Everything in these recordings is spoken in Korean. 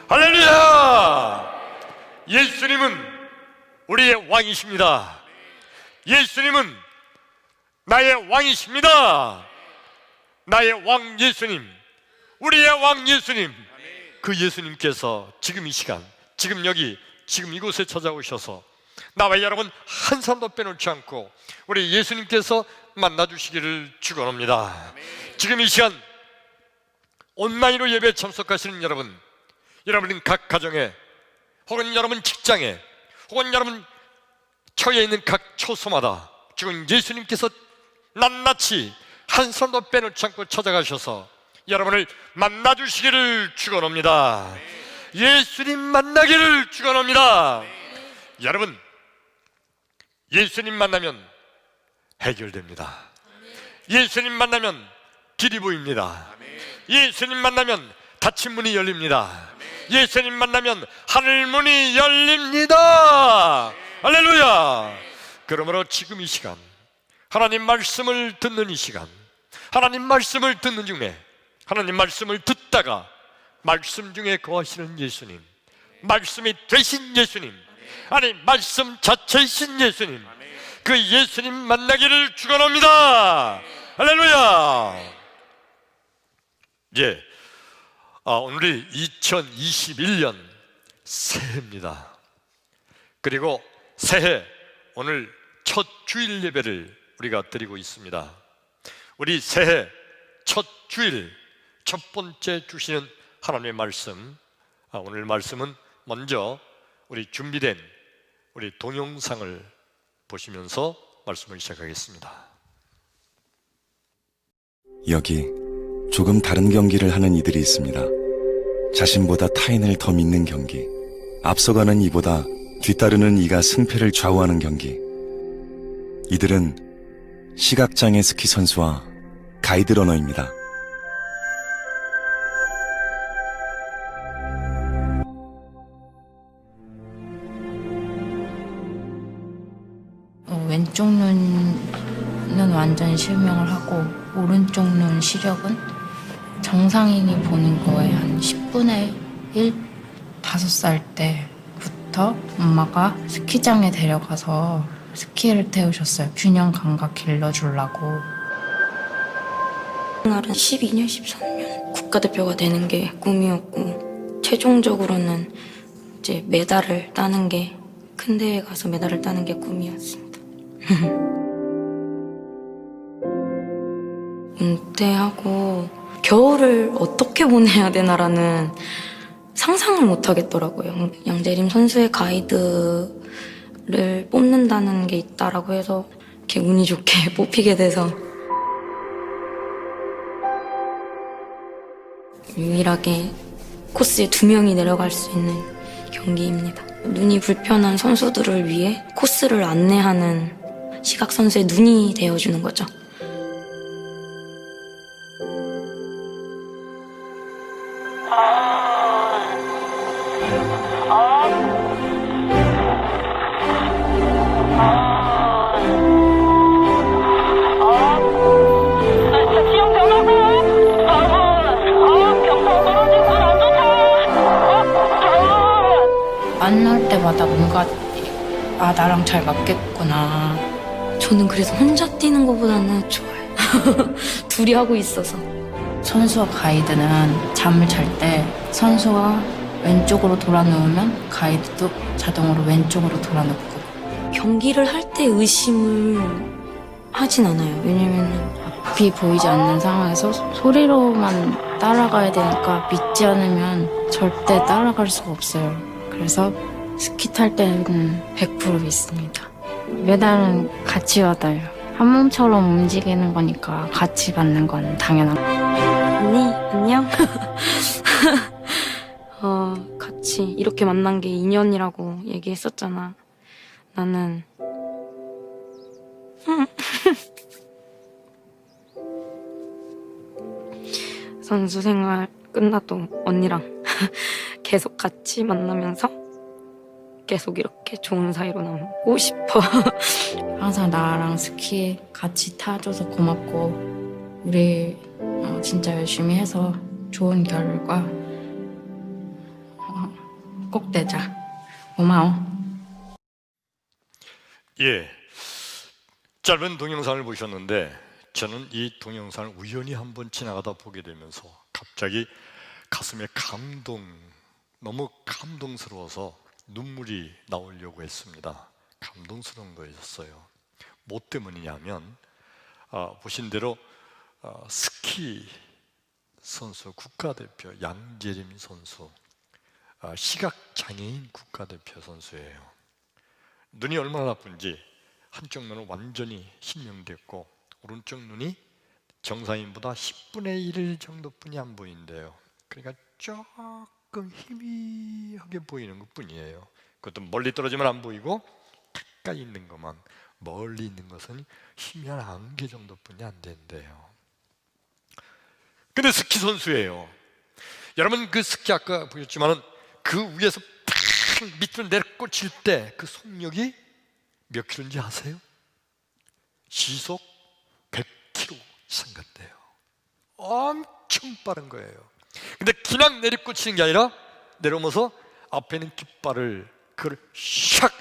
할렐루야! 예수님은 우리의 왕이십니다. 예수님은 나의 왕이십니다. 나의 왕 예수님, 우리의 왕 예수님, 그 예수님께서 지금 이 시간, 지금 여기, 지금 이곳에 찾아오셔서 나와 여러분 한 사람도 빼놓지 않고 우리 예수님께서 만나주시기를 축원합니다. 지금 이 시간 온라인으로 예배에 참석하시는 여러분, 여러분은 각 가정에, 혹은 여러분 직장에, 혹은 여러분 처해 있는 각 처소마다 지금 예수님께서 낱낱이 한 사람도 빼놓지 않고 찾아가셔서 여러분을 만나주시기를 축원합니다. 예수님 만나기를 축원합니다. 여러분, 예수님 만나면 해결됩니다. 예수님 만나면 길이 보입니다. 예수님 만나면 닫힌 문이 열립니다. 예수님 만나면 하늘 문이 열립니다. 할렐루야! 그러므로 지금 이 시간, 하나님 말씀을 듣는 이 시간, 하나님 말씀을 듣는 중에, 하나님 말씀을 듣다가 말씀 중에 거하시는 예수님, 말씀이 되신 예수님, 아니 말씀 자체이신 예수님, 그 예수님 만나기를 축원합니다. 할렐루야! 예, 오늘이 2021년 새해입니다. 그리고 새해 오늘 첫 주일 예배를 우리가 드리고 있습니다. 우리 새해 첫 주일 첫 번째 주시는 하나님의 말씀, 오늘 말씀은 먼저 우리 준비된 우리 동영상을 보시면서 말씀을 시작하겠습니다. 여기 조금 다른 경기를 하는 이들이 있습니다. 자신보다 타인을 더 믿는 경기, 앞서가는 이보다 뒤따르는 이가 승패를 좌우하는 경기. 이들은 시각장애 스키 선수와 가이드 러너입니다. 왼쪽 눈은 완전 실명을 하고 오른쪽 눈 시력은 정상인이 보는 거에 한 10분의 1? 5살 때부터 엄마가 스키장에 데려가서 스키를 태우셨어요. 균형 감각 길러주려고. 생활은 12년, 13년 국가대표가 되는 게 꿈이었고, 최종적으로는 이제 메달을 따는 게, 큰 대회에 가서 메달을 따는 게 꿈이었습니다. 은퇴하고 겨울을 어떻게 보내야 되나라는 상상을 못 하겠더라고요. 양재림 선수의 가이드를 뽑는다는 게 있다라고 해서 이렇게 운이 좋게 뽑히게 돼서 유일하게 코스에 2명이 내려갈 수 있는 경기입니다. 눈이 불편한 선수들을 위해 코스를 안내하는 시각 선수의 눈이 되어주는 거죠. 만날 때마다 뭔가 나랑 잘 맞겠구나. 저는 그래서 혼자 뛰는 것보다는 좋아요. 둘이 하고 있어서. 선수와 가이드는 잠을 잘 때 선수가 왼쪽으로 돌아 누우면 가이드도 자동으로 왼쪽으로 돌아 눕고. 경기를 할 때 의심을 하진 않아요. 왜냐면은 앞이 보이지 않는 상황에서 소리로만 따라가야 되니까 믿지 않으면 절대 따라갈 수가 없어요. 그래서 스키 탈 때는 100% 믿습니다. 메달은 같이 받아요. 한 몸처럼 움직이는 거니까 같이 받는 건 당연한 거예요. 언니, 안녕? 같이 이렇게 만난 게 인연이라고 얘기했었잖아. 나는 선수 생활 끝나도 언니랑 계속 같이 만나면서 계속 이렇게 좋은 사이로 남고 싶어. 항상 나랑 스키 같이 타줘서 고맙고, 우리 진짜 열심히 해서 좋은 결과 꼭 내자. 고마워. 예, 짧은 동영상을 보셨는데 저는 이 동영상을 우연히 한번 지나가다 보게 되면서 갑자기 가슴에 너무 감동스러워서 눈물이 나오려고 했습니다. 감동스러운 거였어요. 뭐 때문이냐면 보신 대로 스키 선수 국가대표 양재림 선수, 시각장애인 국가대표 선수예요. 눈이 얼마나 나쁜지 한쪽 눈은 완전히 희명됐고 오른쪽 눈이 정상인보다 10분의 1 정도뿐이 안 보인대요. 그러니까 조금 희미하게 보이는 것뿐이에요. 그것도 멀리 떨어지면 안 보이고 가까이 있는 것만, 멀리 있는 것은 희미한 안개 정도뿐이 안 된대요. 근데 스키 선수예요. 여러분 그 스키 아까 보셨지만 그 위에서 팍 밑으로 내려꽂힐 때 그 속력이 몇 킬로인지 아세요? 시속 100km 이상 같대요. 엄청 빠른 거예요. 근데 그냥 내리꽂히는 게 아니라 내려오면서 앞에 있는 깃발을 그걸 샥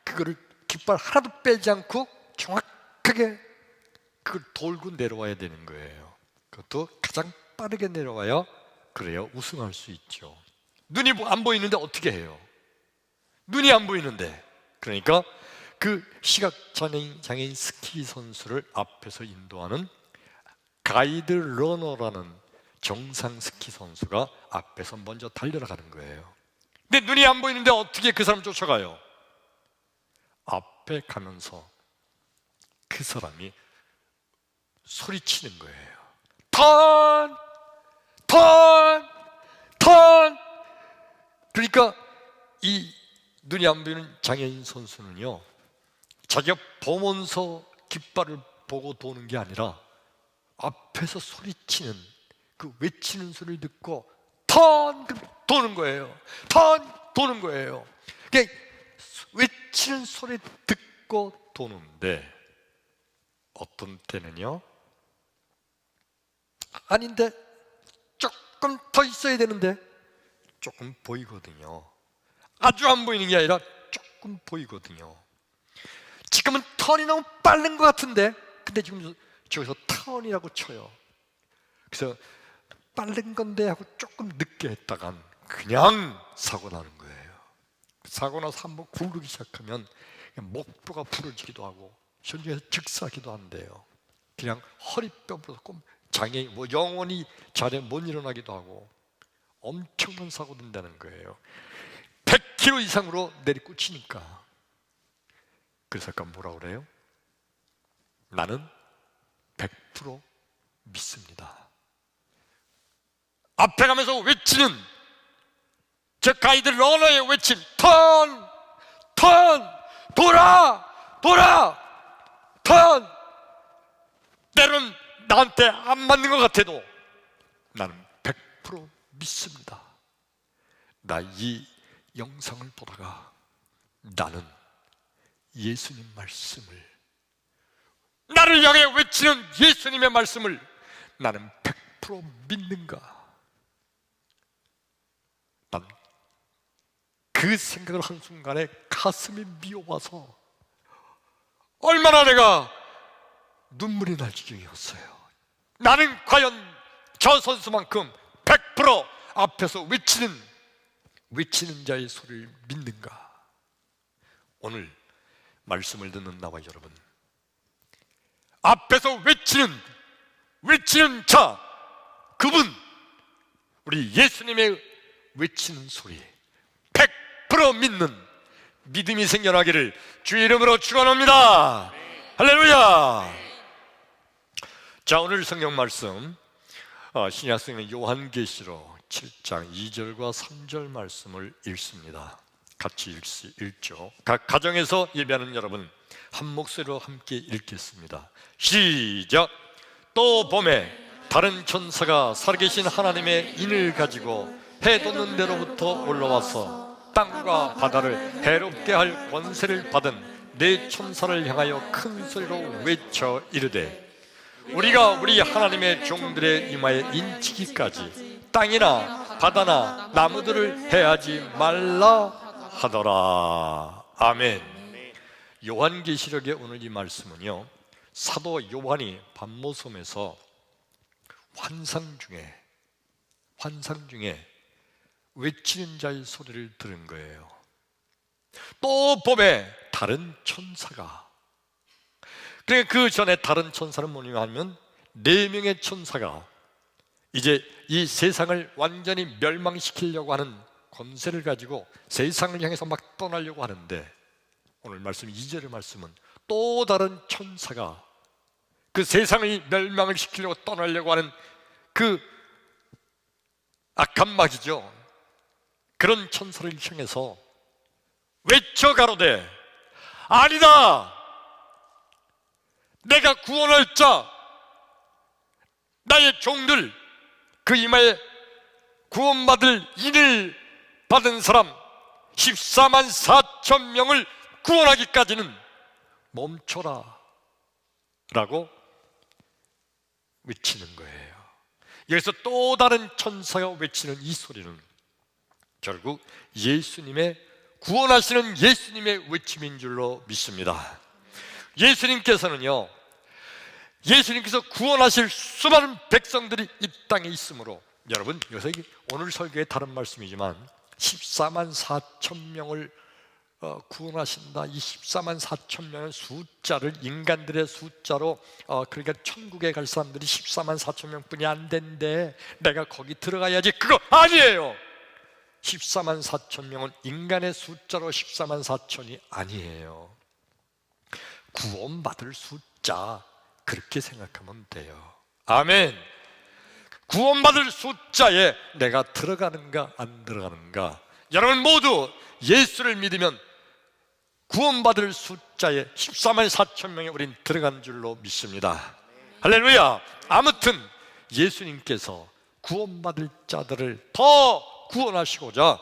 그거를 깃발 하나도 빼지 않고 정확하게 그걸 돌고 내려와야 되는 거예요. 그것도 가장 빠르게 내려와야 그래야 우승할 수 있죠. 눈이 안 보이는데 어떻게 해요? 눈이 안 보이는데. 그러니까 그 시각장애인 스키 선수를 앞에서 인도하는 가이드 러너라는 정상 스키 선수가 앞에서 먼저 달려나가는 거예요. 근데 눈이 안 보이는데 어떻게 그 사람 쫓아가요? 앞에 가면서 그 사람이 소리치는 거예요. 턴! 그러니까 이 눈이 안 보이는 장애인 선수는요, 자기가 보면서 깃발을 보고 도는 게 아니라 앞에서 소리치는 그 외치는 소리를 듣고 턴! 도는 거예요. 도는 거예요. 그러니까 외치는 소리 듣고 도는데 어떤 때는요, 아닌데 조금 더 있어야 되는데 조금 보이거든요. 아주 안 보이는 게 아니라 조금 보이거든요. 지금은 턴이 너무 빠른 것 같은데, 근데 지금 저기서 턴이라고 쳐요. 그래서 빠른 건데 하고 조금 늦게 했다간 그냥 사고 나는 거예요. 사고 나서 한번 굴르기 시작하면 목뼈가 부러지기도 하고 현장에서 즉사하기도 한대요. 그냥 허리뼈 부러졌고 장애인 영원히 자리에 못 일어나기도 하고 엄청난 사고 된다는 거예요. 100km 이상으로 내리꽂히니까. 그래서 아까 뭐라고 그래요? 나는 100% 믿습니다. 앞에 가면서 외치는 저 가이드 러너의 외침, 턴! 돌아! 때론 나한테 안 맞는 것 같아도 나는 100% 믿습니다. 나 이 영상을 보다가 나는 예수님 말씀을, 나를 향해 외치는 예수님의 말씀을 나는 100% 믿는가? 난 그 생각을 한순간에 가슴이 미어와서 얼마나 내가 눈물이 날 지경이었어요. 나는 과연 저 선수만큼 100% 앞에서 외치는 자의 소리를 믿는가? 오늘 말씀을 듣는 나와 여러분, 앞에서 외치는 자, 그분, 우리 예수님의 외치는 소리 100% 믿는 믿음이 생겨나기를 주의 이름으로 축원합니다. 할렐루야. 자, 오늘 성경 말씀 신약 성경 요한계시록 7장 2절과 3절 말씀을 읽습니다. 같이 읽죠. 각 가정에서 예배하는 여러분 한 목소리로 함께 읽겠습니다. 시작. 또 봄에 다른 천사가 살아계신 하나님의 인을 가지고 해 돋는 데로부터 올라와서 땅과 바다를 해롭게 할 권세를 받은 네 천사를 향하여 큰 소리로 외쳐 이르되, 우리가 우리 하나님의 종들의 이마에 인치기까지 땅이나 바다나 나무들을 해하지 말라 하더라. 아멘. 요한계시록의 오늘 이 말씀은요, 사도 요한이 밤모섬에서 환상 중에 외치는 자의 소리를 들은 거예요. 또 봄에 다른 천사가, 그러니까 그 전에 다른 천사는 뭐냐 하면 4명의 천사가 이제 이 세상을 완전히 멸망시키려고 하는 권세를 가지고 세상을 향해서 막 떠나려고 하는데, 오늘 말씀 2절의 말씀은 또 다른 천사가 그 세상의 멸망을 시키려고 떠나려고 하는 그 악한 마귀죠, 그런 천사를 향해서 외쳐 가로되 아니다, 내가 구원할 자 나의 종들, 그 이마에 구원받을 인을 받은 사람 14만 4천 명을 구원하기까지는 멈춰라 라고 외치는 거예요. 여기서 또 다른 천사가 외치는 이 소리는 결국 예수님의, 구원하시는 예수님의 외침인 줄로 믿습니다. 예수님께서는요, 예수님께서 구원하실 수많은 백성들이 이 땅에 있으므로, 여러분 여기서 오늘 설교의 다른 말씀이지만 14만 4천 명을 구원하신다. 이 14만 4천 명의 숫자를 인간들의 숫자로, 그러니까 천국에 갈 사람들이 14만 4천 명뿐이 안 된대, 내가 거기 들어가야지, 그거 아니에요. 14만 4천 명은 인간의 숫자로 14만 4천이 아니에요. 구원받을 숫자, 그렇게 생각하면 돼요. 아멘. 구원받을 숫자에 내가 들어가는가 안 들어가는가, 여러분 모두 예수를 믿으면 구원받을 숫자에 14만 4천 명에 우린 들어간 줄로 믿습니다. 할렐루야. 아무튼 예수님께서 구원받을 자들을 더 구원하시고자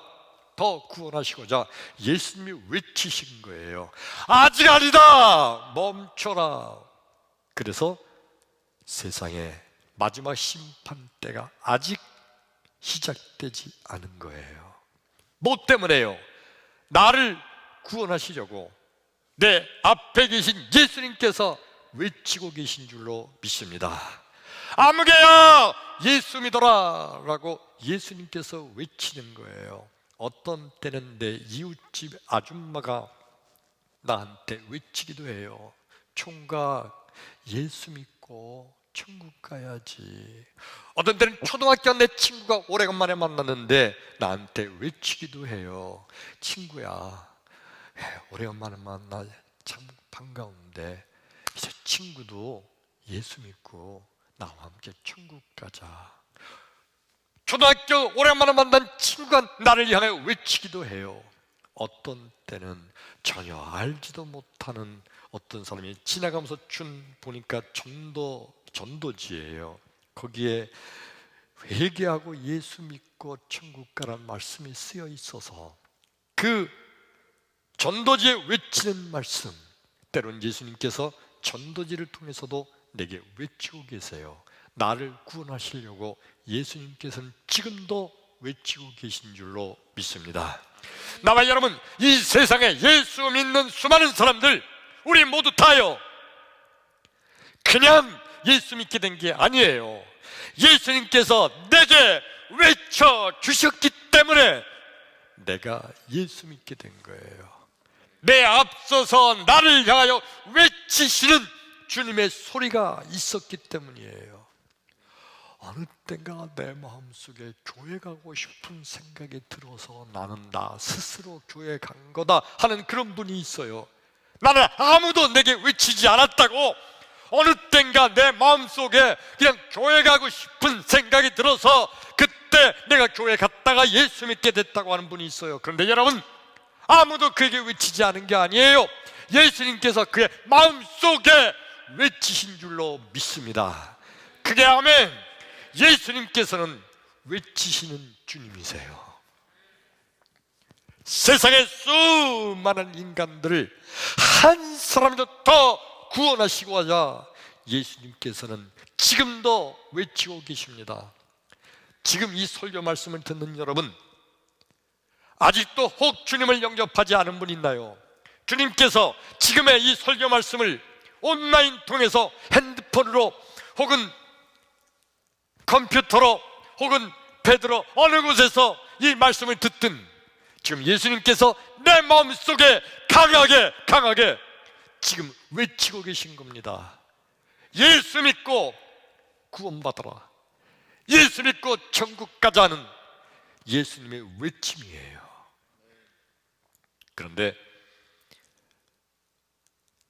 예수님이 외치신 거예요. 아직 아니다, 멈춰라. 그래서 세상에 마지막 심판 때가 아직 시작되지 않은 거예요. 뭐 때문에요? 나를 구원하시려고 내 앞에 계신 예수님께서 외치고 계신 줄로 믿습니다. 아무개야 예수 믿어라 라고 예수님께서 외치는 거예요. 어떤 때는 내 이웃집 아줌마가 나한테 외치기도 해요. 총각, 예수 믿고 천국 가야지. 어떤 때는 초등학교 내 친구가 오래간만에 만났는데 나한테 외치기도 해요. 친구야, 오래간만에 만나 참 반가운데 이제 친구도 예수 믿고 나와 함께 천국 가자. 초등학교 오랜만에 만난 친구가 나를 향해 외치기도 해요. 어떤 때는 전혀 알지도 못하는 어떤 사람이 지나가면서 보니까 전도지예요. 거기에 회개하고 예수 믿고 천국 가라는 말씀이 쓰여 있어서 그 전도지에 외치는 말씀, 때론 예수님께서 전도지를 통해서도 내게 외치고 계세요. 나를 구원하시려고 예수님께서는 지금도 외치고 계신 줄로 믿습니다. 나와 여러분, 이 세상에 예수 믿는 수많은 사람들, 우리 모두 다요, 그냥 예수 믿게 된 게 아니에요. 예수님께서 내게 외쳐 주셨기 때문에 내가 예수 믿게 된 거예요. 내 앞서서 나를 향하여 외치시는 주님의 소리가 있었기 때문이에요. 어느 땐가 내 마음속에 교회 가고 싶은 생각이 들어서 나는 나 스스로 교회 간 거다 하는 그런 분이 있어요. 나는 아무도 내게 외치지 않았다고 어느 땐가 내 마음속에 그냥 교회 가고 싶은 생각이 들어서 그때 내가 교회 갔다가 예수 믿게 됐다고 하는 분이 있어요. 그런데 여러분, 아무도 그에게 외치지 않은 게 아니에요. 예수님께서 그의 마음속에 외치신 줄로 믿습니다. 그게 아멘. 예수님께서는 외치시는 주님이세요. 세상의 수많은 인간들을 한 사람이라도 더 구원하시고 하자 예수님께서는 지금도 외치고 계십니다. 지금 이 설교 말씀을 듣는 여러분, 아직도 혹 주님을 영접하지 않은 분 있나요? 주님께서 지금의 이 설교 말씀을 온라인 통해서 핸드폰으로 혹은 컴퓨터로 혹은 베드로 어느 곳에서 이 말씀을 듣든 지금 예수님께서 내 마음속에 강하게 지금 외치고 계신 겁니다. 예수 믿고 구원받아라, 예수 믿고 천국 가자는 예수님의 외침이에요. 그런데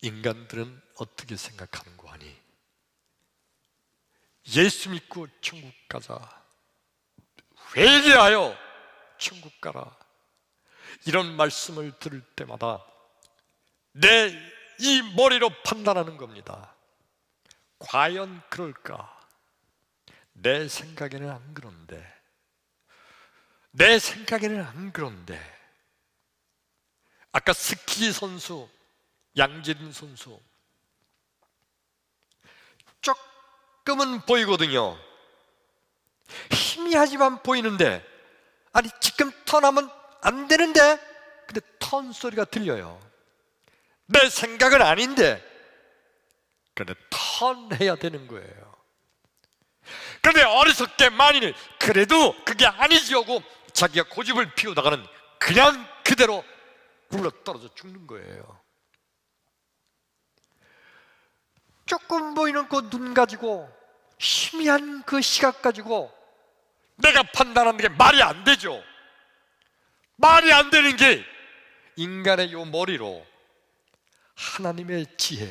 인간들은 어떻게 생각하는고 하니, 예수 믿고 천국 가자, 회개하여 천국 가라, 이런 말씀을 들을 때마다 내 이 머리로 판단하는 겁니다. 과연 그럴까? 내 생각에는 안 그런데, 내 생각에는 안 그런데. 아까 스키 선수 양재린 선수 조금은 보이거든요. 희미하지만 보이는데, 아니 지금 턴하면 안 되는데, 근데 턴 소리가 들려요. 내 생각은 아닌데, 근데 턴해야 되는 거예요. 그런데 어리석게 만일 그래도 그게 아니지 하고 자기가 고집을 피우다가는 그냥 그대로 굴러떨어져 죽는 거예요. 조금 보이는 그 눈 가지고, 희미한 그 시각 가지고 내가 판단하는 게 말이 안 되죠. 말이 안 되는 게 인간의 요 머리로 하나님의 지혜,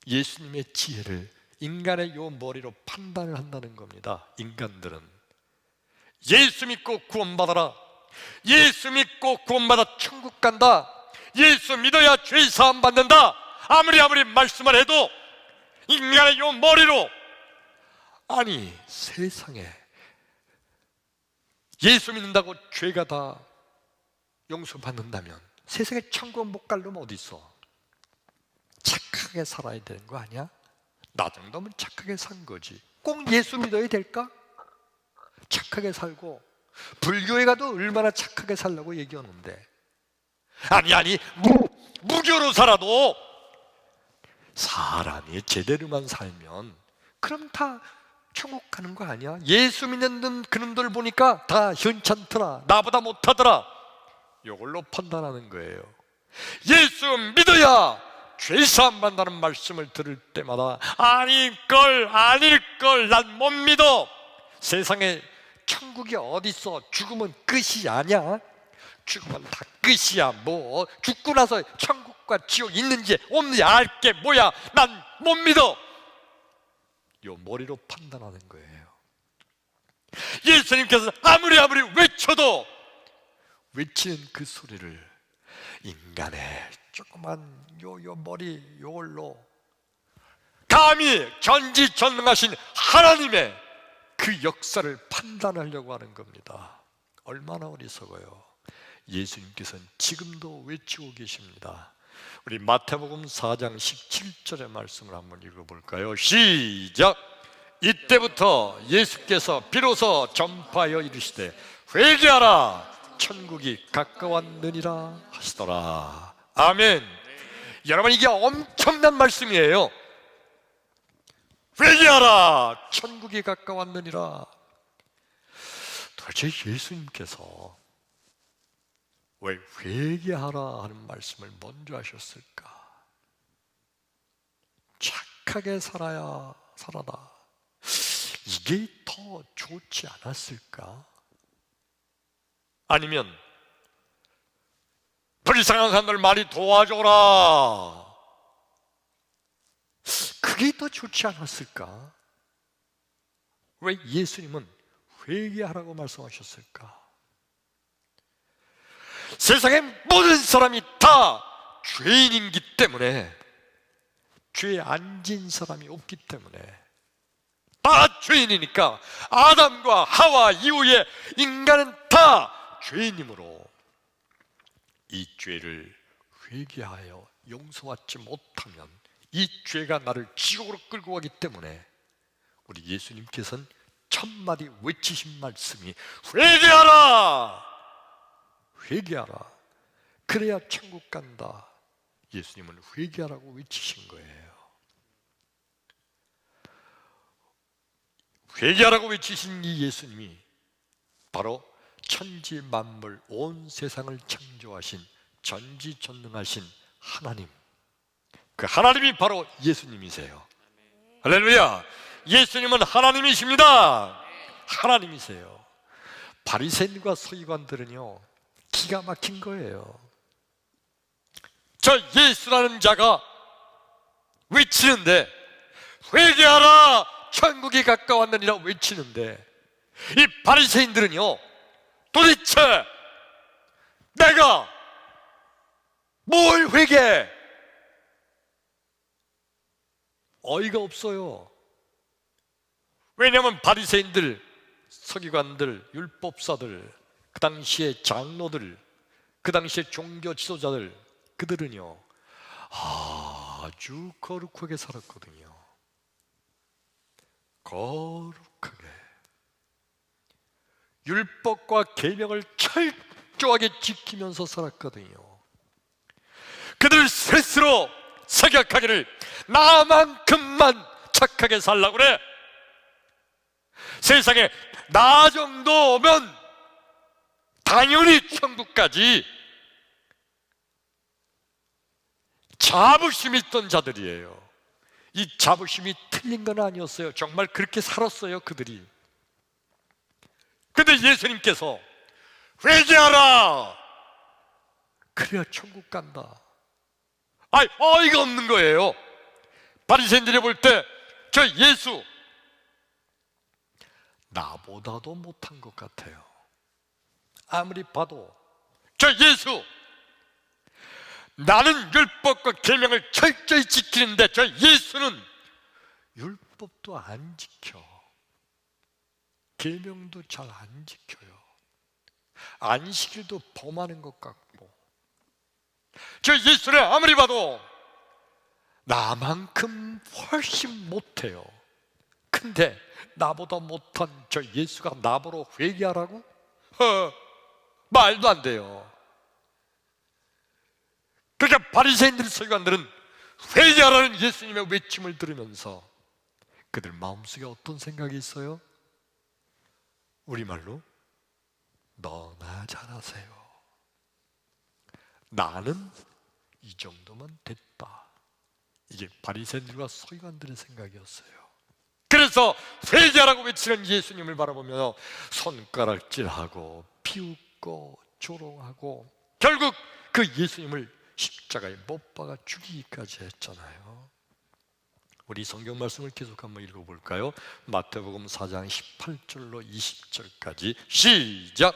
예수님의 지혜를 인간의 요 머리로 판단을 한다는 겁니다. 인간들은 예수 믿고 구원받아라, 예수 믿고 구원받아 천국 간다, 예수 믿어야 죄 사함 받는다, 아무리 말씀을 해도 인간의 요 머리로, 아니 세상에 예수 믿는다고 죄가 다 용서받는다면 세상에 천국 못 갈 놈 어디 있어? 착하게 살아야 되는 거 아니야? 나 정도면 착하게 산 거지. 꼭 예수 믿어야 될까? 착하게 살고, 불교에 가도 얼마나 착하게 살라고 얘기하는데, 아니 무교로 살아도 사람이 제대로만 살면 그럼 다 천국 가는 거 아니야? 예수 믿는 그놈들 보니까 다 현찮더라, 나보다 못하더라, 이걸로 판단하는 거예요. 예수 믿어야 죄사함 받는다는 말씀을 들을 때마다 아닐걸 난 못 믿어. 세상에 천국이 어딨어? 죽으면 끝이 아니야? 죽으면 다 끝이야. 뭐 죽고 나서 천국과 지옥 있는지 없는지 알게 뭐야? 난 못 믿어. 요 머리로 판단하는 거예요. 예수님께서 아무리 외쳐도 외치는 그 소리를 인간의 조그만 요 머리 요걸로 감히 전지전능하신 하나님의 그 역사를 판단하려고 하는 겁니다. 얼마나 어리석어요. 예수님께서는 지금도 외치고 계십니다. 우리 마태복음 4장 17절의 말씀을 한번 읽어볼까요? 시작! 이때부터 예수께서 비로소 전파하여 이르시되 회개하라, 천국이 가까웠느니라 하시더라. 아멘. 여러분, 이게 엄청난 말씀이에요. 회개하라, 천국이 가까웠느니라. 도대체 예수님께서 왜 회개하라 하는 말씀을 먼저 하셨을까? 착하게 살아라, 이게 더 좋지 않았을까? 아니면 불쌍한 사람들 많이 도와줘라, 그게 더 좋지 않았을까? 왜 예수님은 회개하라고 말씀하셨을까? 세상의 모든 사람이 다 죄인이기 때문에, 죄에 안 진 사람이 없기 때문에, 다 죄인이니까 아담과 하와 이후에 인간은 다 죄인이므로 이 죄를 회개하여 용서받지 못하면 이 죄가 나를 지옥으로 끌고 가기 때문에 우리 예수님께서는 천마디 외치신 말씀이 회개하라! 회개하라. 그래야 천국 간다. 예수님은 회개하라고 외치신 거예요. 회개하라고 외치신 이 예수님이 바로 천지 만물 온 세상을 창조하신 전지전능하신 하나님, 그 하나님이 바로 예수님이세요. 할렐루야! 예수님은 하나님이십니다. 하나님이세요. 바리새인과 서기관들은요, 기가 막힌 거예요. 저 예수라는 자가 외치는데, 회개하라! 천국이 가까웠느니라 외치는데, 이 바리새인들은요, 도대체 내가 뭘 회개해? 어이가 없어요. 왜냐하면 바리새인들, 서기관들, 율법사들, 그 당시의 장로들, 그 당시의 종교 지도자들, 그들은요 아주 거룩하게 살았거든요. 거룩하게 율법과 계명을 철저하게 지키면서 살았거든요. 그들 스스로 생각하기를 나만큼만 착하게 살라고 그래. 세상에 나 정도면 당연히 천국까지 자부심 있던 자들이에요. 이 자부심이 틀린 건 아니었어요. 정말 그렇게 살았어요, 그들이. 근데 예수님께서 회개하라! 그래야 천국 간다. 아이, 어이가 없는 거예요. 바리새인들이 볼 때 저 예수 나보다도 못한 것 같아요. 아무리 봐도 저 예수, 나는 율법과 계명을 철저히 지키는데 저 예수는 율법도 안 지켜, 계명도 잘 안 지켜요. 안식일도 범하는 것 같고, 저 예수를 아무리 봐도 나만큼 훨씬 못해요. 근데 나보다 못한 저 예수가 나보러 회개하라고? 말도 안 돼요. 그러니까 바리새인들, 서기관들은 회개하라는 예수님의 외침을 들으면서 그들 마음속에 어떤 생각이 있어요? 우리말로 너나 잘하세요. 나는 이 정도면 됐다. 이게 바리새인들과 서기관들의 생각이었어요. 그래서 회개하라고 외치는 예수님을 바라보며 손가락질하고 비웃고 조롱하고 결국 그 예수님을 십자가에 못 박아 죽이기까지 했잖아요. 우리 성경 말씀을 계속 한번 읽어볼까요? 마태복음 4장 18절로 20절까지 시작!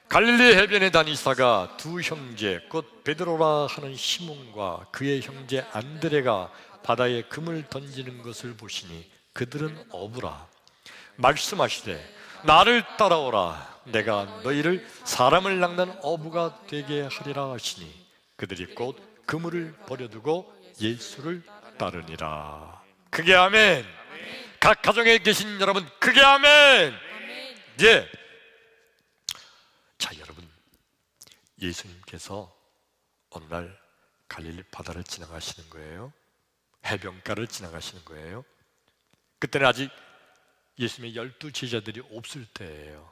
갈릴리 해변에 다니다가 두 형제 곧 베드로라 하는 시몬과 그의 형제 안드레가 바다에 금을 던지는 것을 보시니 그들은 어부라. 말씀하시되 나를 따라오라. 내가 너희를 사람을 낚는 어부가 되게 하리라 하시니 그들이 곧 그물을 버려두고 예수를 따르니라. 크게 아멘. 각 가정에 계신 여러분 크게 아멘. 예. 자, 여러분, 예수님께서 어느 날 갈릴리 바다를 지나가시는 거예요. 해변가를 지나가시는 거예요. 그때는 아직 예수님의 12 제자들이 없을 때예요.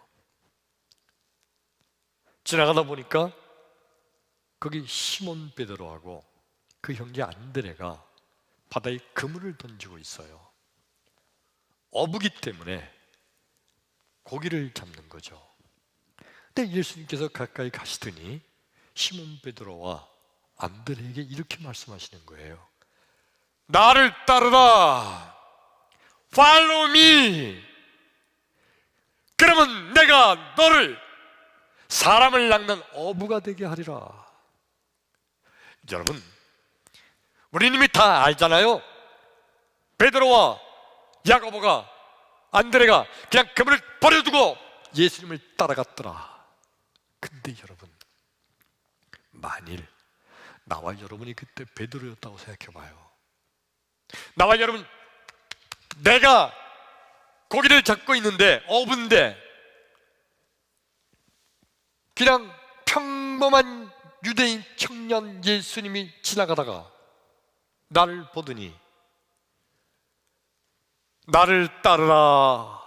지나가다 보니까 거기 시몬 베드로하고 그 형제 안드레가 바다에 그물을 던지고 있어요. 어부기 때문에 고기를 잡는 거죠. 근데 예수님께서 가까이 가시더니 시몬 베드로와 안드레에게 이렇게 말씀하시는 거예요. 나를 따르라. Follow me. 그러면 내가 너를 사람을 낚는 어부가 되게 하리라. 여러분, 우리는 이미 다 알잖아요. 베드로와 야고보가, 안드레가 그냥 그물을 버려두고 예수님을 따라갔더라. 근데 여러분, 만일 나와 여러분이 그때 베드로였다고 생각해봐요. 나와 여러분, 내가 고기를 잡고 있는데 어부인데 그냥 평범한 유대인 청년 예수님이 지나가다가 나를 보더니 나를 따르라,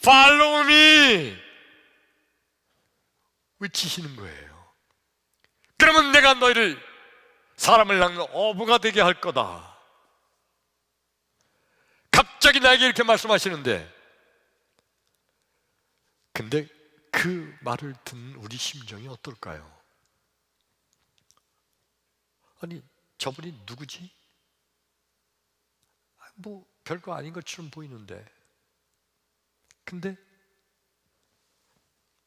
Follow me 외치시는 거예요. 그러면 내가 너희를 사람을 낚는 어부가 되게 할 거다. 갑자기 나에게 이렇게 말씀하시는데, 근데 그 말을 듣는 우리 심정이 어떨까요? 아니, 저분이 누구지? 뭐 별거 아닌 것처럼 보이는데, 근데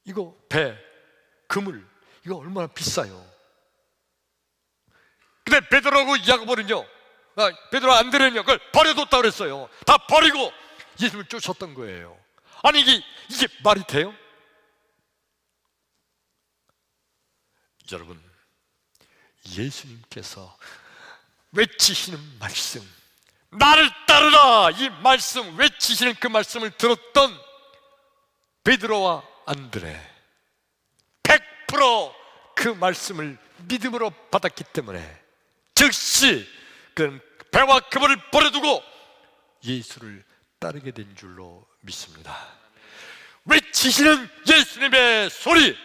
이거 배, 그물, 이거 얼마나 비싸요. 근데 베드로하고 야고보는요, 베드로 안드레는요, 그걸 버려뒀다 그랬어요. 다 버리고 예수님을 쫓았던 거예요. 아니 이게 말이 돼요? 여러분, 예수님께서 외치시는 말씀, 나를 따르라, 이 말씀, 외치시는 그 말씀을 들었던 베드로와 안드레, 100% 그 말씀을 믿음으로 받았기 때문에 즉시 그 배와 그물을 버려두고 예수를 따르게 된 줄로 믿습니다. 외치시는 예수님의 소리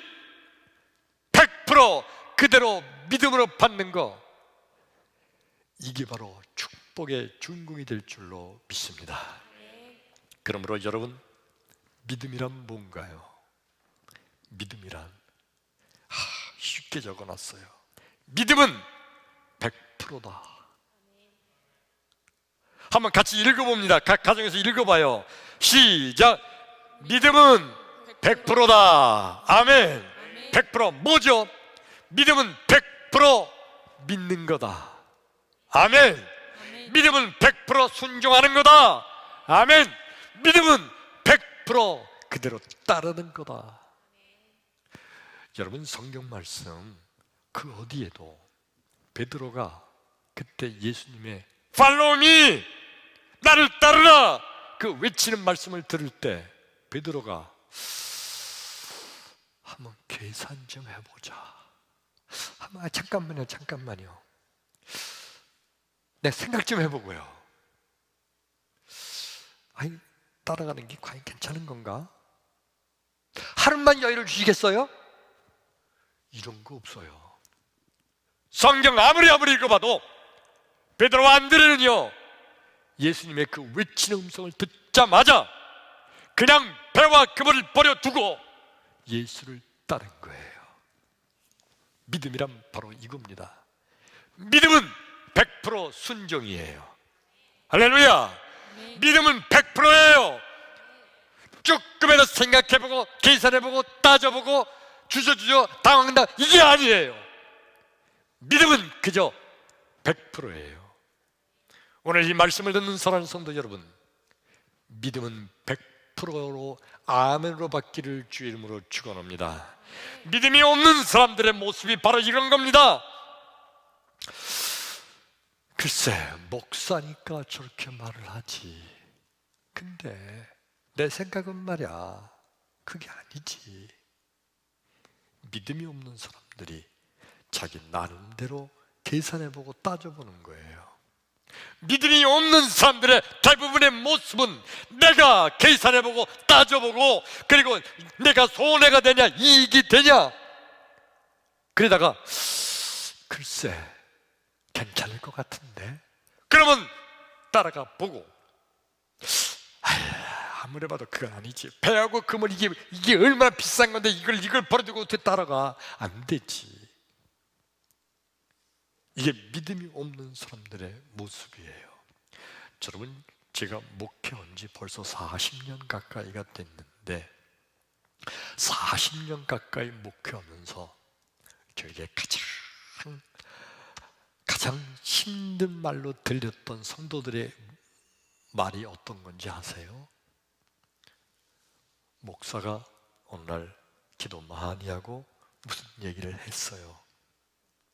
100% 그대로 믿음으로 받는 거, 이게 바로 축복의 준공이 될 줄로 믿습니다. 그러므로 여러분, 믿음이란 뭔가요? 믿음이란 쉽게 적어놨어요. 믿음은 100%다. 한번 같이 읽어봅니다. 각 가정에서 읽어봐요. 시작. 믿음은 100%다. 아멘. 100% 뭐죠? 믿음은 100% 믿는 거다. 아멘. 믿음은 100% 순종하는 거다. 아멘. 믿음은 100% 그대로 따르는 거다. 여러분, 성경 말씀 그 어디에도 베드로가 그때 예수님의 Follow me, 나를 따르라, 그 외치는 말씀을 들을 때 베드로가 한번 계산 좀 해보자. 잠깐만요. 내 생각 좀 해보고요. 아니, 따라가는 게 과연 괜찮은 건가? 하루만 여유를 주시겠어요? 이런 거 없어요. 성경 아무리 읽어봐도 베드로와 안드레는요, 예수님의 그 외치는 음성을 듣자마자 그냥 배와 그물을 버려두고 예수를 따른 거예요. 믿음이란 바로 이겁니다. 믿음은 100% 순종이에요. 할렐루야. 믿음은 100%예요. 조금이라도 생각해보고 계산해보고 따져보고 주저주저 당황한다, 이게 아니에요. 믿음은 그저 100%예요. 오늘 이 말씀을 듣는 사랑하는 성도 여러분, 믿음은 100%로 아멘으로 받기를 주의 이름으로 축원합니다. 믿음이 없는 사람들의 모습이 바로 이런 겁니다. 글쎄, 목사니까 저렇게 말을 하지. 근데 내 생각은 말이야, 그게 아니지. 믿음이 없는 사람들이 자기 나름대로 계산해보고 따져보는 거예요. 믿음이 없는 사람들의 대부분의 모습은 내가 계산해보고 따져보고, 그리고 내가 손해가 되냐 이익이 되냐, 그러다가 글쎄 괜찮을 것 같은데, 그러면 따라가 보고 아무리 봐도 그건 아니지. 배하고 그물, 이게 얼마나 비싼 건데 이걸 버려두고 어떻게 따라가? 안 되지. 이게 믿음이 없는 사람들의 모습이에요. 여러분, 제가 목회한 지 벌써 40년 가까이가 됐는데 40년 가까이 목회하면서 저에게 가장 힘든 말로 들렸던 성도들의 말이 어떤 건지 아세요? 목사가 어느 날 기도 많이 하고 무슨 얘기를 했어요.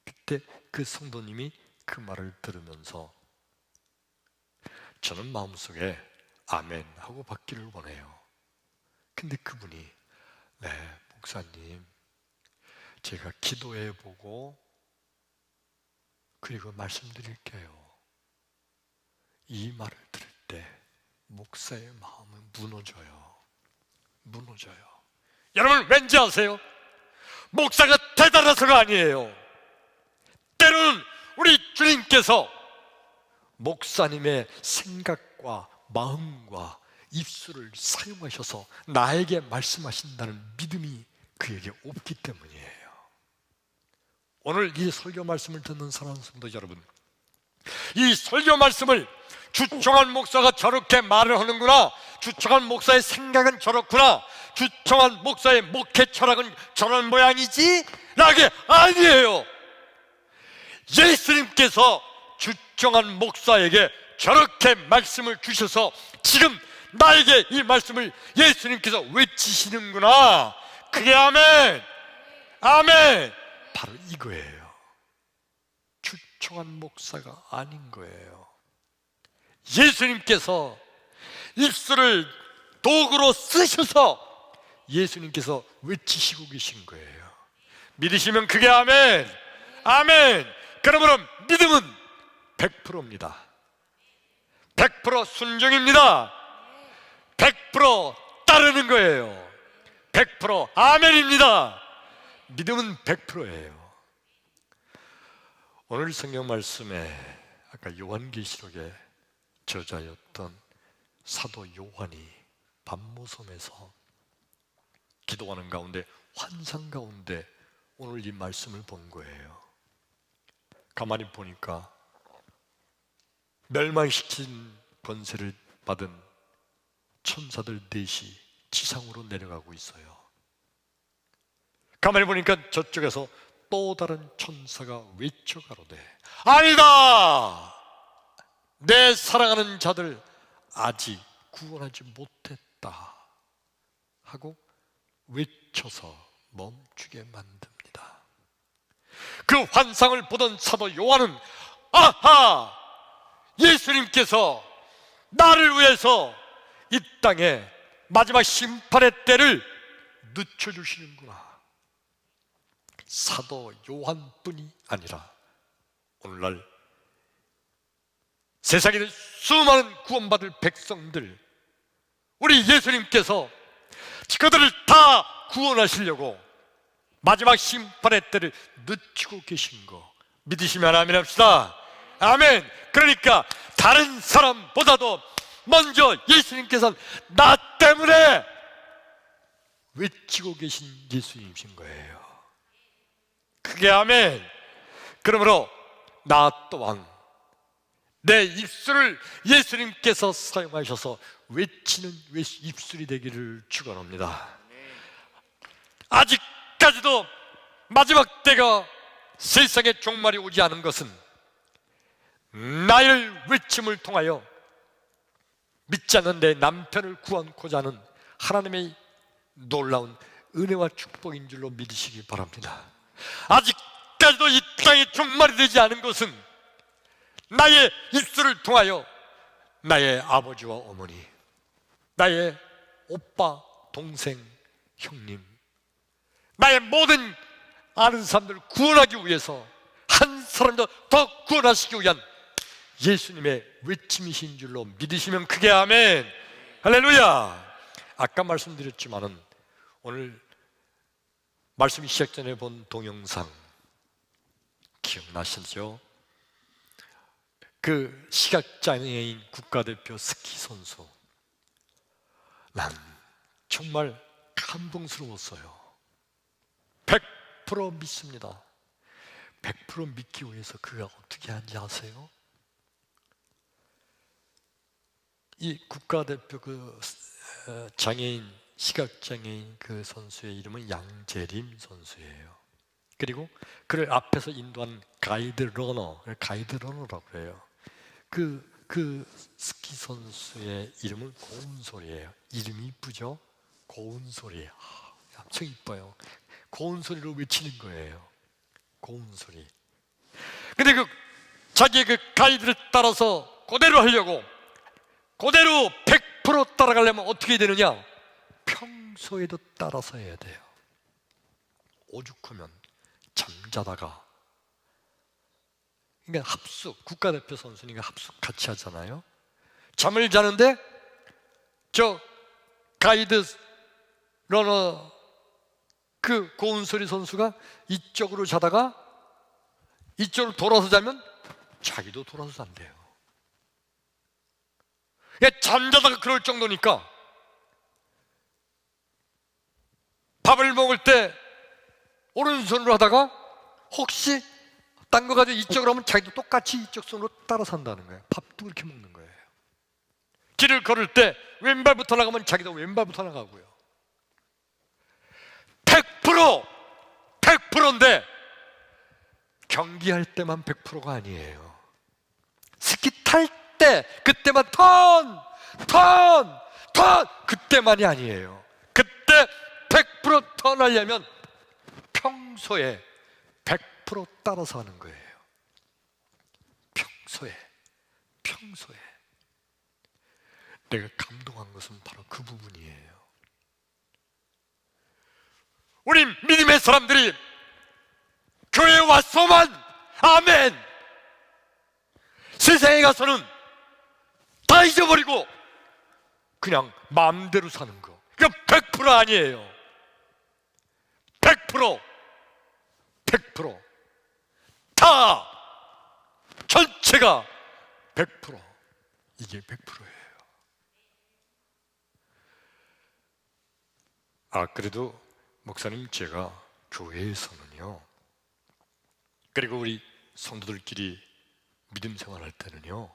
그때 그 성도님이 그 말을 들으면서 저는 마음속에 아멘 하고 받기를 원해요. 근데 그분이 네, 목사님, 제가 기도해 보고 그리고 말씀드릴게요. 이 말을 들을 때 목사의 마음은 무너져요. 여러분 왠지 아세요? 목사가 대단해서가 아니에요. 때로는 우리 주님께서 목사님의 생각과 마음과 입술을 사용하셔서 나에게 말씀하신다는 믿음이 그에게 없기 때문이에요. 오늘 이 설교 말씀을 듣는 사랑하는 성도 여러분, 이 설교 말씀을 주청한 목사가 저렇게 말을 하는구나, 주청한 목사의 생각은 저렇구나, 주청한 목사의 목회 철학은 저런 모양이지 라게 아니에요. 예수님께서 주청한 목사에게 저렇게 말씀을 주셔서 지금 나에게 이 말씀을 예수님께서 외치시는구나. 그게 아멘, 아멘. 바로 이거예요. 주청한 목사가 아닌 거예요. 예수님께서 입술을 도구로 쓰셔서 예수님께서 외치시고 계신 거예요. 믿으시면 그게 아멘, 아멘. 그러므로 믿음은 100%입니다. 100% 순종입니다. 100% 따르는 거예요. 100% 아멘입니다. 믿음은 100%예요. 오늘 성경 말씀에 아까 요한계시록의 저자였던 사도 요한이 밤모섬에서 기도하는 가운데 환상 가운데 오늘 이 말씀을 본 거예요. 가만히 보니까 멸망시킨 권세를 받은 천사들 넷이 지상으로 내려가고 있어요. 가만히 보니까 저쪽에서 또 다른 천사가 외쳐가로되 아니다! 내 사랑하는 자들 아직 구원하지 못했다 하고 외쳐서 멈추게 만듭니다. 그 환상을 보던 사도 요한은 아하! 예수님께서 나를 위해서 이 땅에 마지막 심판의 때를 늦춰주시는구나. 사도 요한뿐이 아니라 오늘날 세상에 있는 수많은 구원받을 백성들, 우리 예수님께서 그들을 다 구원하시려고 마지막 심판의 때를 늦추고 계신 거 믿으시면 아멘 합시다. 아멘. 그러니까 다른 사람보다도 먼저 예수님께서는 나 때문에 외치고 계신 예수님이신 거예요. 그게 아멘. 그러므로 나 또한 내 입술을 예수님께서 사용하셔서 외치는 입술이 되기를 축원합니다. 아직까지도 마지막 때가 세상에 종말이 오지 않은 것은 나의 외침을 통하여 믿지 않는 내 남편을 구원코자 하는 하나님의 놀라운 은혜와 축복인 줄로 믿으시기 바랍니다. 아직까지도 이 땅에 종말이 되지 않은 것은 나의 입술을 통하여 나의 아버지와 어머니, 나의 오빠, 동생, 형님, 나의 모든 아는 사람들을 구원하기 위해서 한 사람도 더 구원하시기 위한 예수님의 외침이신 줄로 믿으시면 크게 아멘. 할렐루야. 아까 말씀드렸지만은 오늘 말씀 시작 전에 본 동영상 기억나시죠? 그 시각장애인 국가대표 스키 선수, 난 정말 감동스러웠어요. 100% 믿습니다. 100% 믿기 위해서 그가 어떻게 하는지 아세요? 이 국가대표 그 장애인, 시각장애인 그 선수의 이름은 양재림 선수예요. 그리고 그를 앞에서 인도한 가이드러너라고 해요. 그 스키 선수의 이름은 고운솔이에요. 이름이 이쁘죠? 고운솔이. 엄청 이뻐요. 고운솔이로 외치는 거예요. 고운솔이. 근데 자기의 그 가이드를 따라서 그대로 하려고 그대로 100% 따라가려면 어떻게 되느냐? 평소에도 따라서 해야 돼요. 오죽하면 잠자다가, 그러니까 합숙, 국가대표 선수니까 합숙 같이 하잖아요. 잠을 자는데 저 가이드 러너 그 고은솔이 선수가 이쪽으로 자다가 이쪽으로 돌아서 자면 자기도 돌아서 잔대요. 잠자다가 그럴 정도니까 밥을 먹을 때 오른손으로 하다가 혹시 딴 거 가지고 이쪽으로 하면 자기도 똑같이 이쪽 손으로 따라 산다는 거예요. 밥도 그렇게 먹는 거예요. 길을 걸을 때 왼발부터 나가면 자기도 왼발부터 나가고요. 100%인데 경기할 때만 100%가 아니에요. 스키 탈 때 그때만 턴 그때만이 아니에요. 그때 100% 턴하려면 평소에 100% 따라서 하는 거예요. 평소에 내가 감동한 것은 바로 그 부분이에요. 우리 믿음의 사람들이 교회에 와서만 아멘, 세상에 가서는 다 잊어버리고 그냥 마음대로 사는 거, 그냥 100% 아니에요. 100% 다 전체가 100%, 이게 100%예요. 그래도 목사님, 제가 교회에서는요, 그리고 우리 성도들끼리 믿음 생활할 때는요,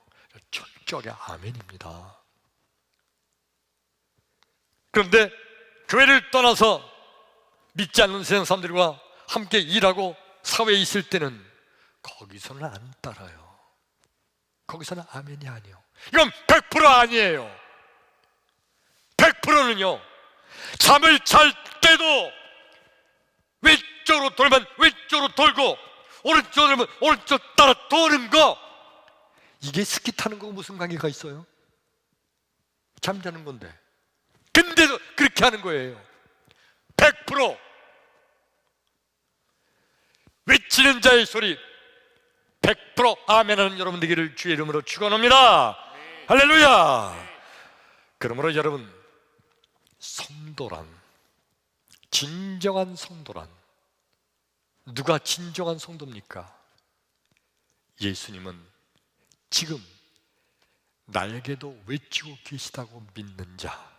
철저하게 아멘입니다. 그런데 교회를 떠나서 믿지 않는 세상 사람들과 함께 일하고 사회에 있을 때는 거기서는 안 따라요. 거기서는 아멘이 아니에요. 이건 100% 아니에요. 100%는요, 잠을 잘 때도 왼쪽으로 돌면 왼쪽으로 돌고 오른쪽으로 돌면 오른쪽 따라 도는 거, 이게 스키 타는 거고 무슨 관계가 있어요? 잠자는 건데. 근데도 그렇게 하는 거예요. 100% 외치는 자의 소리 100% 아멘하는 여러분 되기를 주의 이름으로 축원합니다. 할렐루야. 그러므로 여러분, 성도란, 진정한 성도란 누가 진정한 성도입니까? 예수님은 지금 나에게도 외치고 계시다고 믿는 자,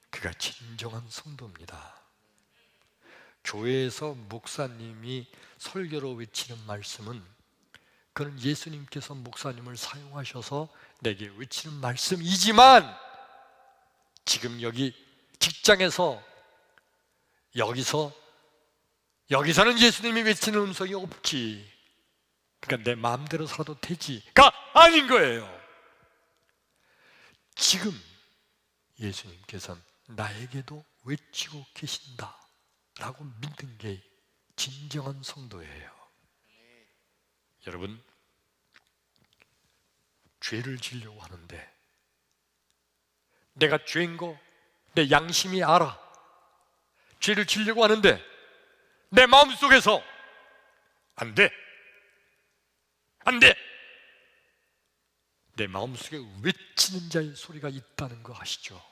그가 진정한 성도입니다. 교회에서 목사님이 설교로 외치는 말씀은 그는 예수님께서 목사님을 사용하셔서 내게 외치는 말씀이지만, 지금 여기 직장에서 여기서는 예수님이 외치는 음성이 없지, 그러니까 내 마음대로 살아도 되지가 아닌 거예요. 지금 예수님께서는 나에게도 외치고 계신다 라고 믿는 게 진정한 성도예요. 여러분, 죄를 지으려고 하는데 내가 죄인 거 내 양심이 알아. 죄를 지으려고 하는데 내 마음속에서 안 돼. 내 마음속에 외치는 자의 소리가 있다는 거 아시죠?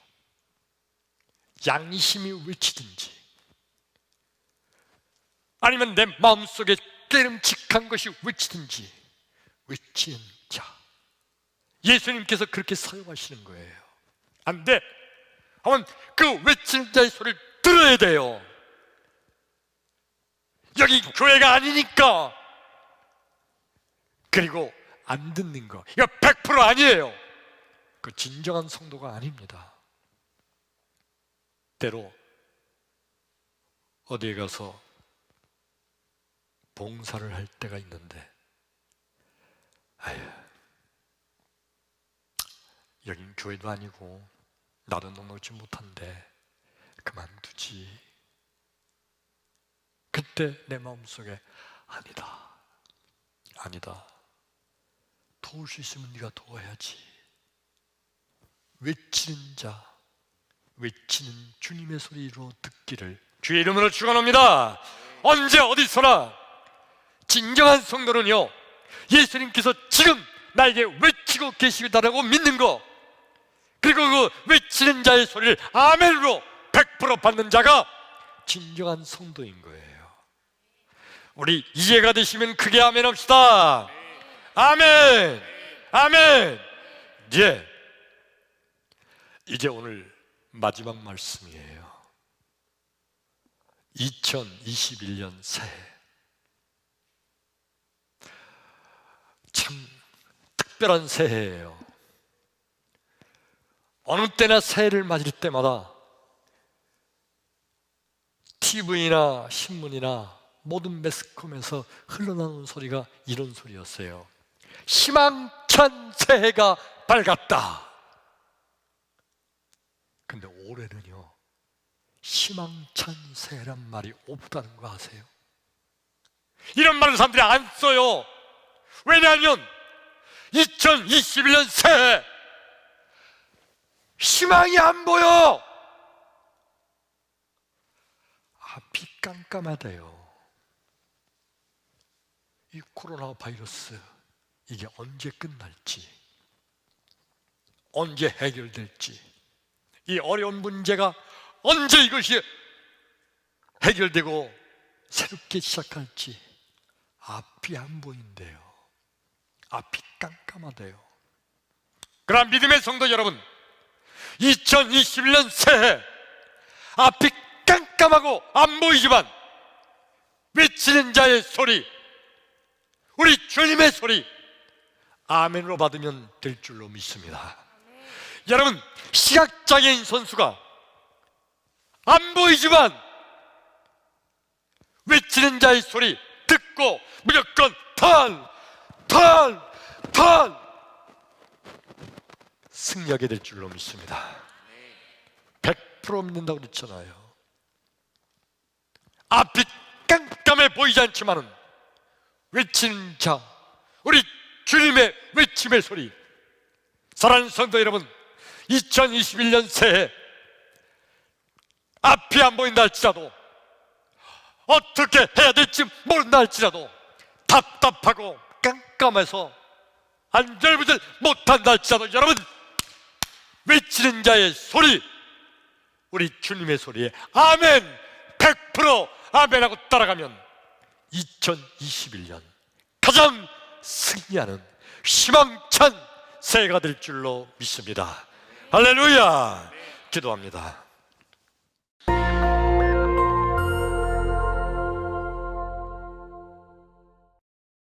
양심이 외치든지 아니면 내 마음속에 깨름직한 것이 외치든지, 외치는 자, 예수님께서 그렇게 사용하시는 거예요. 안 돼. 하면 그 외치는 자의 소리를 들어야 돼요. 여기 교회가 아니니까. 그리고 안 듣는 거, 이거 100% 아니에요. 그 진정한 성도가 아닙니다. 때로 어디에 가서 봉사를 할 때가 있는데, 여긴 교회도 아니고 나도 넉넉지 못한데 그만두지. 그때 내 마음속에 아니다. 도울 수 있으면 네가 도와야지. 외치는 자, 외치는 주님의 소리로 듣기를 주의 이름으로 축원합니다. 언제 어디서나 진정한 성도는요, 예수님께서 지금 나에게 외치고 계시다라고 믿는 거, 그리고 그 외치는 자의 소리를 아멘으로 100% 받는 자가 진정한 성도인 거예요. 우리 이해가 되시면 크게 아멘 합시다. 아멘, 아멘. 이제 오늘 마지막 말씀이에요. 2021년 새해, 참 특별한 새해예요. 어느 때나 새해를 맞을 때마다 TV나 신문이나 모든 매스컴에서 흘러나오는 소리가 이런 소리였어요. 희망찬 새해가 밝았다. 근데 올해는요, 희망찬 새해란 말이 없다는 거 아세요? 이런 말을 사람들이 안 써요. 왜냐하면 2021년 새해 희망이 안 보여. 앞이 깜깜하대요. 이 코로나 바이러스, 이게 언제 끝날지, 언제 해결될지, 이 어려운 문제가 언제 이것이 해결되고 새롭게 시작할지 앞이 안 보인대요. 앞이 깜깜하대요. 그러나 믿음의 성도 여러분, 2021년 새해 앞이 깜깜하고 안 보이지만 외치는 자의 소리, 우리 주님의 소리 아멘으로 받으면 될 줄로 믿습니다. 여러분, 시각장애인 선수가 안 보이지만 외치는 자의 소리 듣고 무조건 턴 승리하게 될 줄로 믿습니다. 100% 믿는다고 그랬잖아요. 앞이 깜깜해 보이지 않지만은 외치는 자, 우리 주님의 외침의 소리. 사랑하는 성도 여러분, 2021년 새해 앞이 안 보인다 할지라도, 어떻게 해야 될지 모른다 할지라도, 답답하고 깜깜해서 안절부절 못한다 할지라도, 여러분, 외치는 자의 소리, 우리 주님의 소리에 아멘, 100% 아멘하고 따라가면 2021년 가장 승리하는 희망찬 새해가 될 줄로 믿습니다. 할렐루야. 기도합니다.